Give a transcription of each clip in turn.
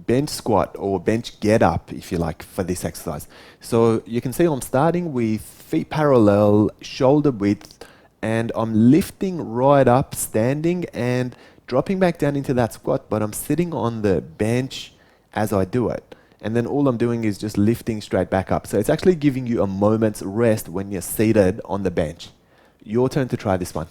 bench squat or bench get up, if you like, for this exercise. So you can see I'm starting with feet parallel, shoulder width, and I'm lifting right up, standing, and dropping back down into that squat, but I'm sitting on the bench as I do it. And then all I'm doing is just lifting straight back up. So it's actually giving you a moment's rest when you're seated on the bench. Your turn to try this one.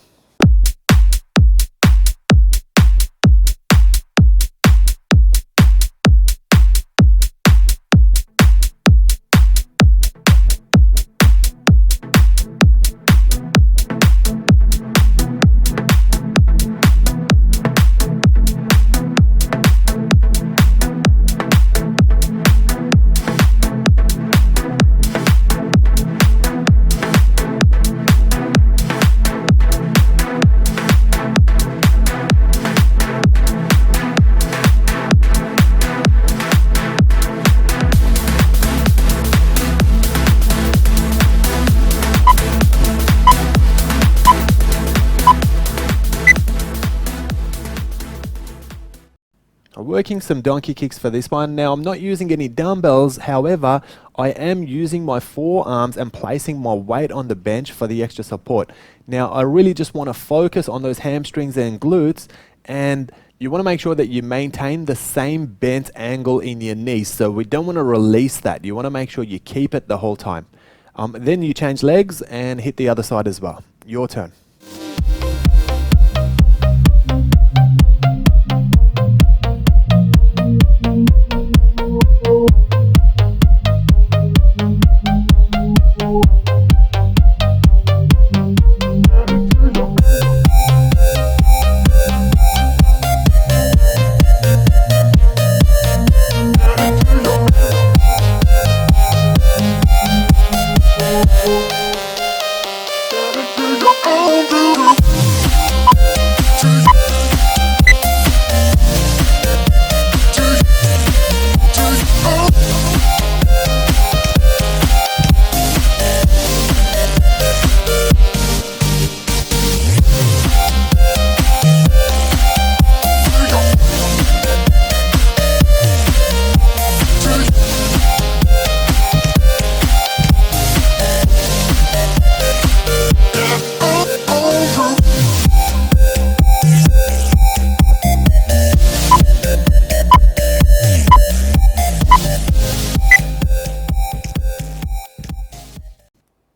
Working some donkey kicks for this one. Now I'm not using any dumbbells, however, I am using my forearms and placing my weight on the bench for the extra support. Now I really just want to focus on those hamstrings and glutes, and you want to make sure that you maintain the same bent angle in your knees. So we don't want to release that. You want to make sure you keep it the whole time. Then you change legs and hit the other side as well. Your turn.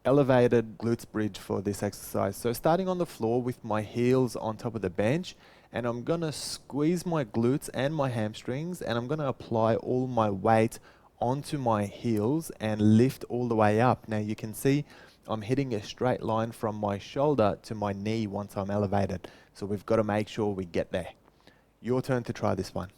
Elevated glutes bridge for this exercise. So starting on the floor with my heels on top of the bench, and I'm gonna squeeze my glutes and my hamstrings, and I'm gonna apply all my weight onto my heels and lift all the way up. Now you can see I'm hitting a straight line from my shoulder to my knee once I'm elevated. So we've got to make sure we get there. Your turn to try this one.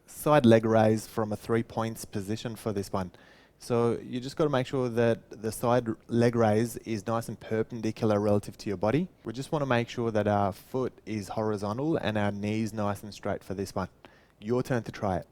Side leg raise from a 3 points position for this one. So you just got to make sure that the side leg raise is nice and perpendicular relative to your body. We just want to make sure that our foot is horizontal and our knees nice and straight for this one. Your turn to try it.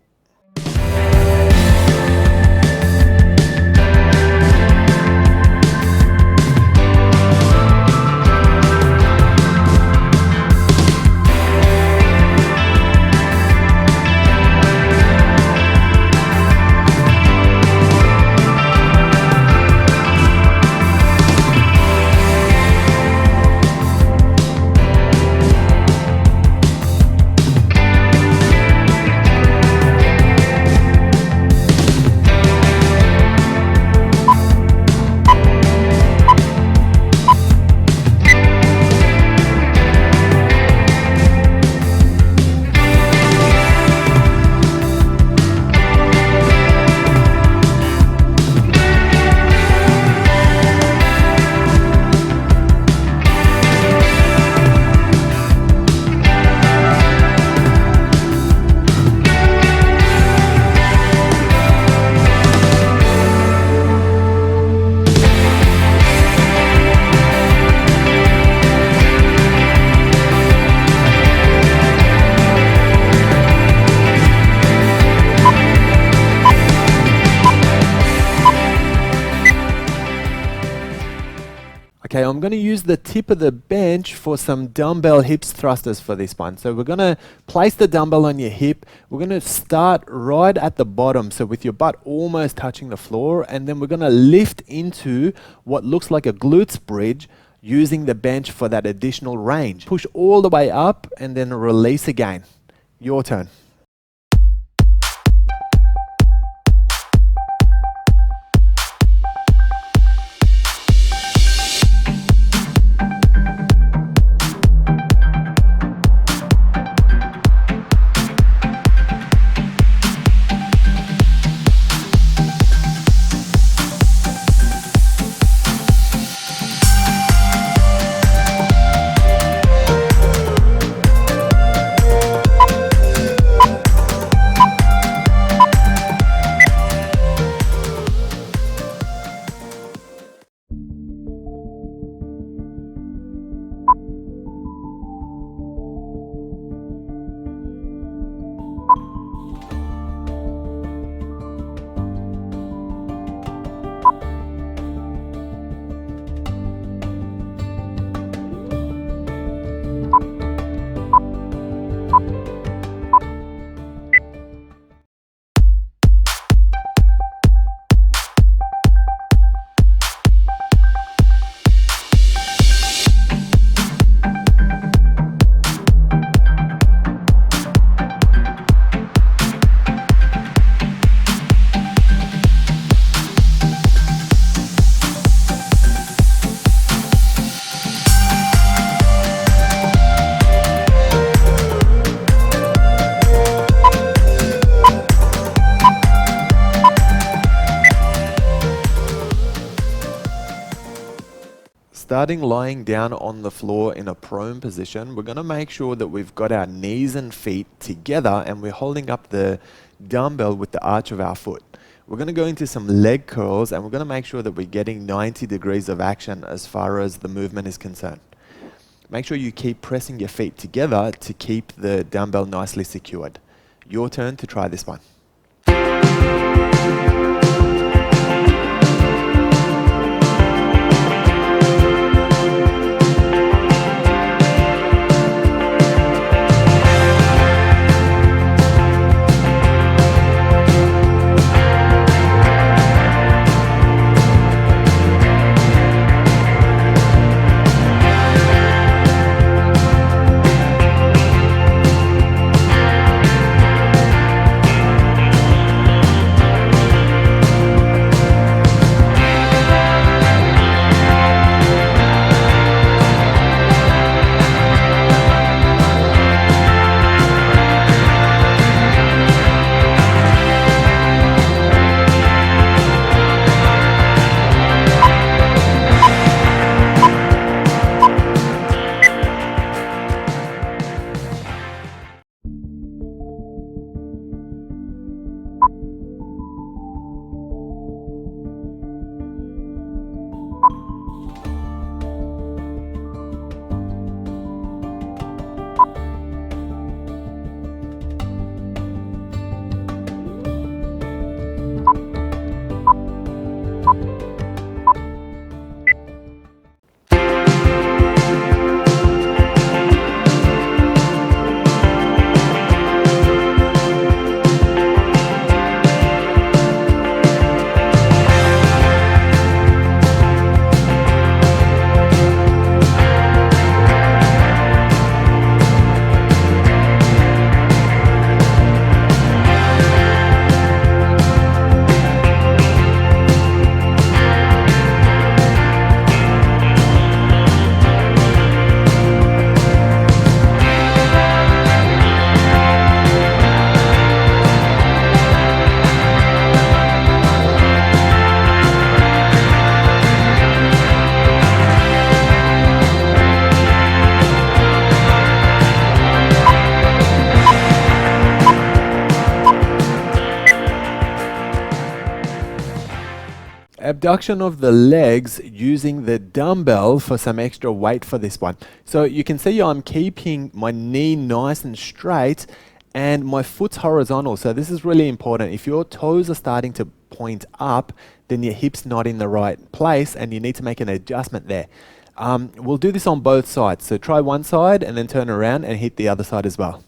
Okay, I'm going to use the tip of the bench for some dumbbell hips thrusters for this one. So we're going to place the dumbbell on your hip. We're going to start right at the bottom, so with your butt almost touching the floor, and then we're going to lift into what looks like a glutes bridge using the bench for that additional range. Push all the way up and then release again. Your turn. Starting lying down on the floor in a prone position, we're going to make sure that we've got our knees and feet together and we're holding up the dumbbell with the arch of our foot. We're going to go into some leg curls and we're going to make sure that we're getting 90 degrees of action as far as the movement is concerned. Make sure you keep pressing your feet together to keep the dumbbell nicely secured. Your turn to try this one. Abduction of the legs using the dumbbell for some extra weight for this one. So you can see I'm keeping my knee nice and straight and my foot's horizontal. So this is really important. If your toes are starting to point up, then your hip's not in the right place and you need to make an adjustment there. We'll do this on both sides. So try one side and then turn around and hit the other side as well.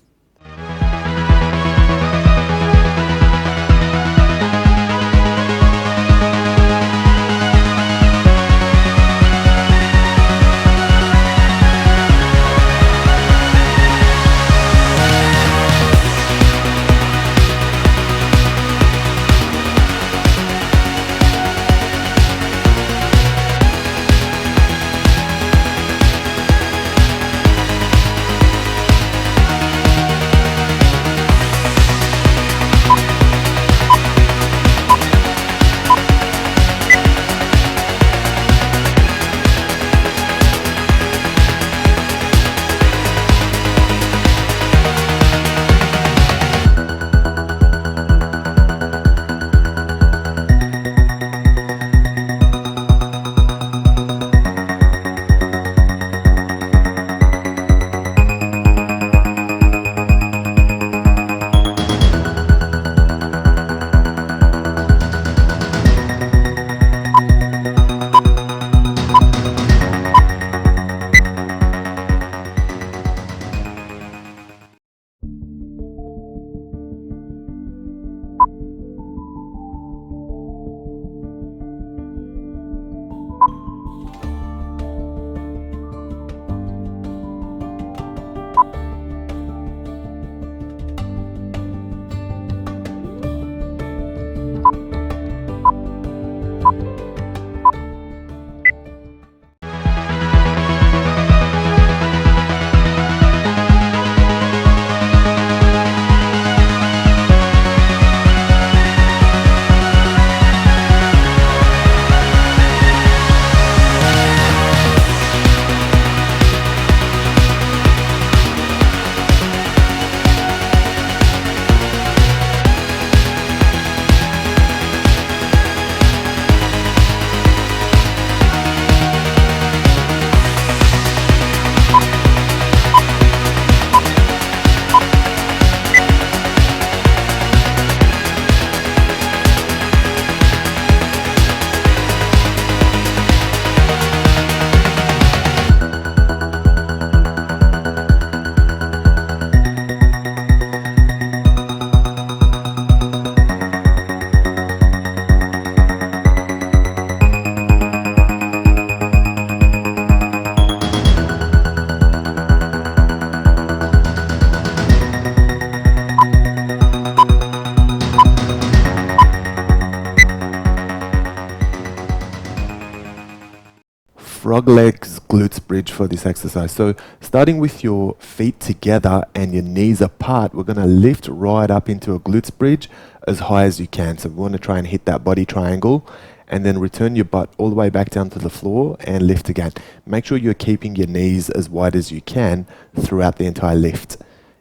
Frog legs glutes bridge for this exercise. So starting with your feet together and your knees apart, we're going to lift right up into a glutes bridge as high as you can. So we want to try and hit that body triangle and then return your butt all the way back down to the floor and lift again. Make sure you're keeping your knees as wide as you can throughout the entire lift.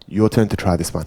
Your turn to try this one.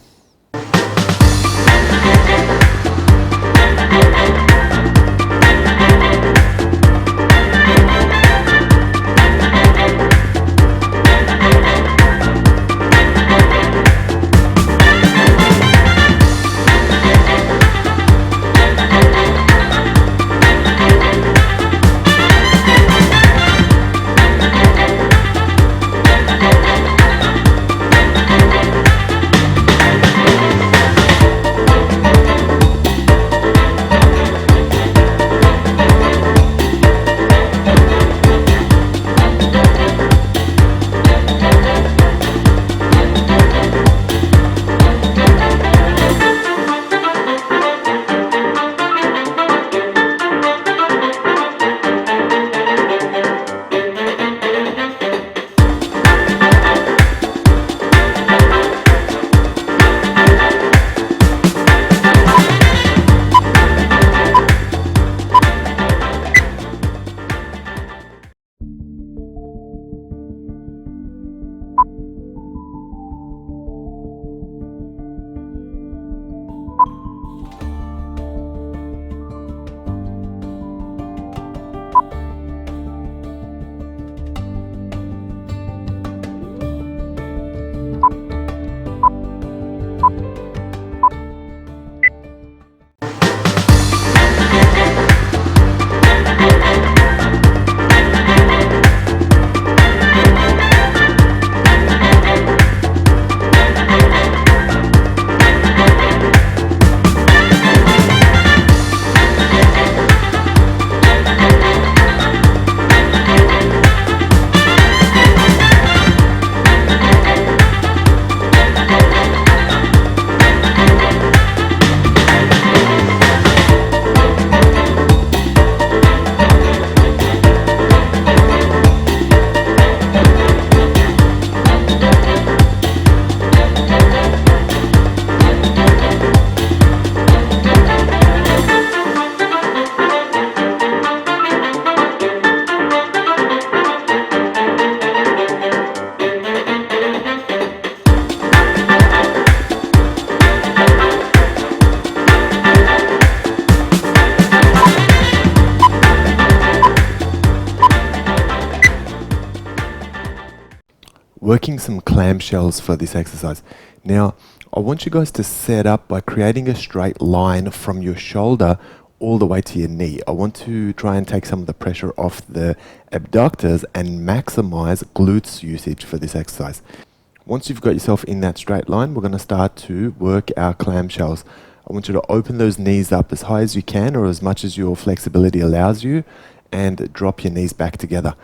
working some clamshells for this exercise. Now, I want you guys to set up by creating a straight line from your shoulder all the way to your knee. I want to try and take some of the pressure off the abductors and maximize glutes usage for this exercise. Once you've got yourself in that straight line, we're going to start to work our clamshells. I want you to open those knees up as high as you can or as much as your flexibility allows you, and drop your knees back together.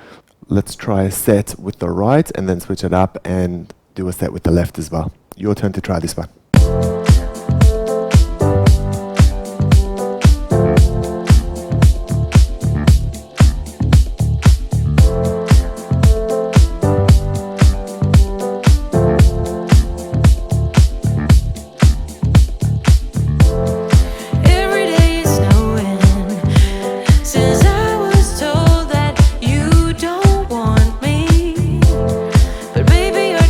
Let's try a set with the right and then switch it up and do a set with the left as well. Your turn to try this one.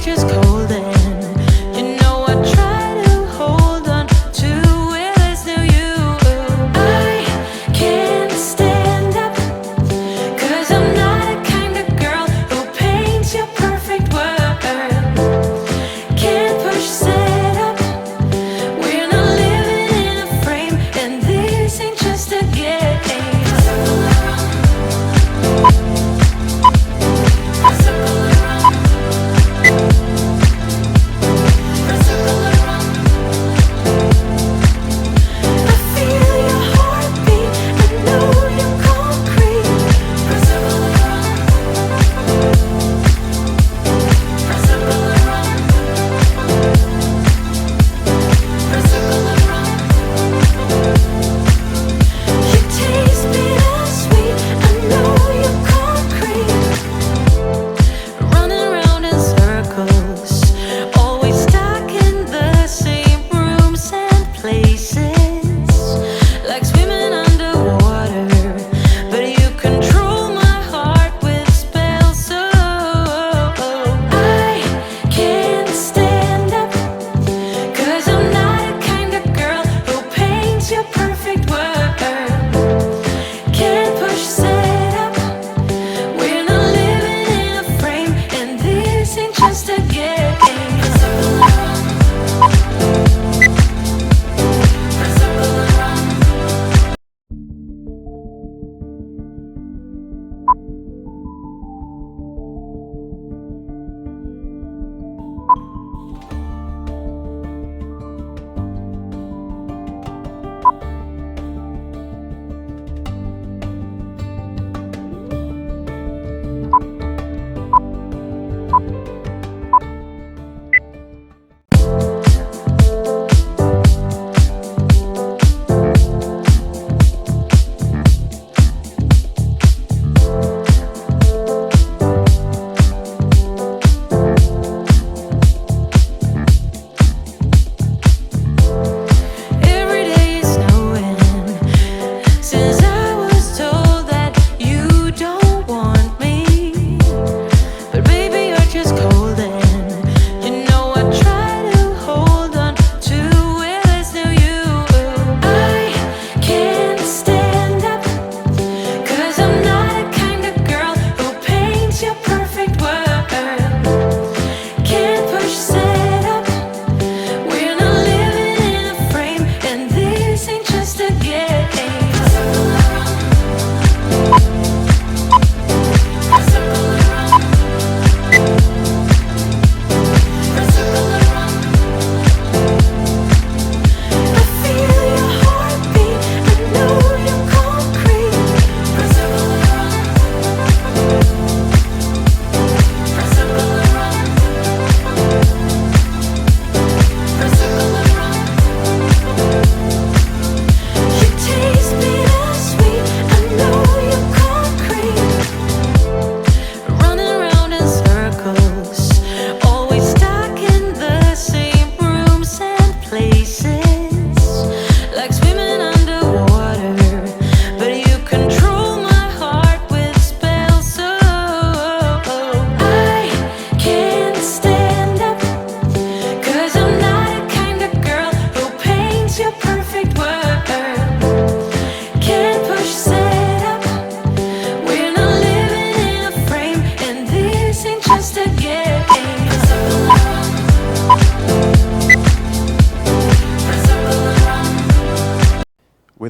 Just cold and you know I try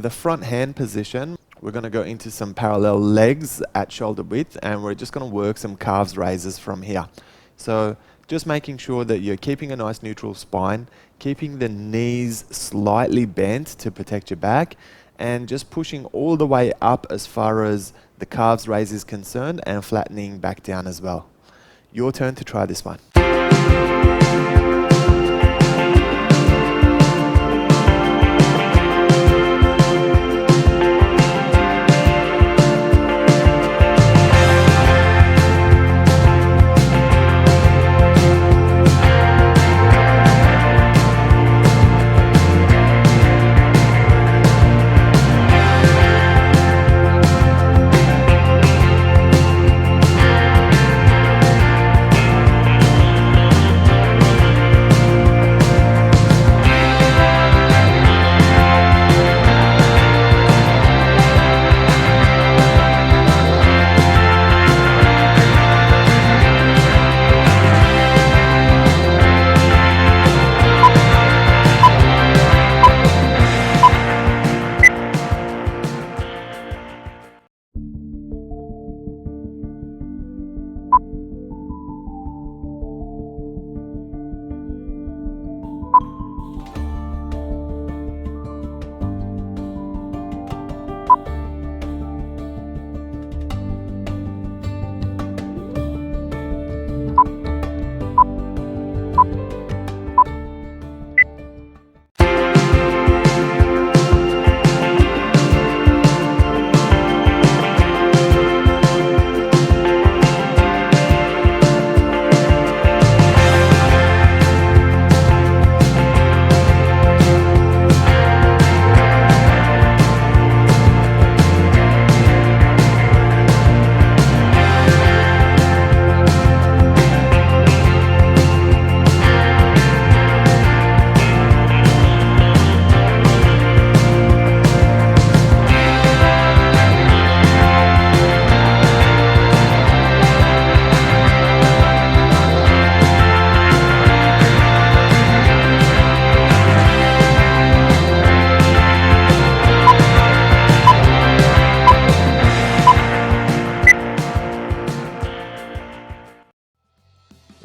the front hand position, we're going to go into some parallel legs at shoulder width, and we're just going to work some calves raises from here. So just making sure that you're keeping a nice neutral spine, keeping the knees slightly bent to protect your back, and just pushing all the way up as far as the calves raise is concerned, and flattening back down as well. Your turn to try this one.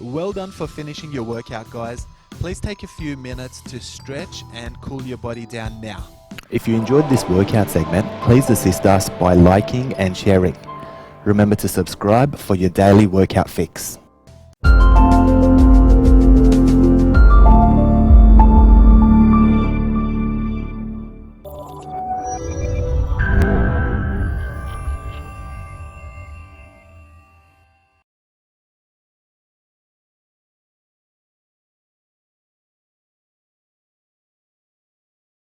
Well done for finishing your workout, guys. Please take a few minutes to stretch and cool your body down now. If you enjoyed this workout segment, please assist us by liking and sharing. Remember to subscribe for your daily workout fix.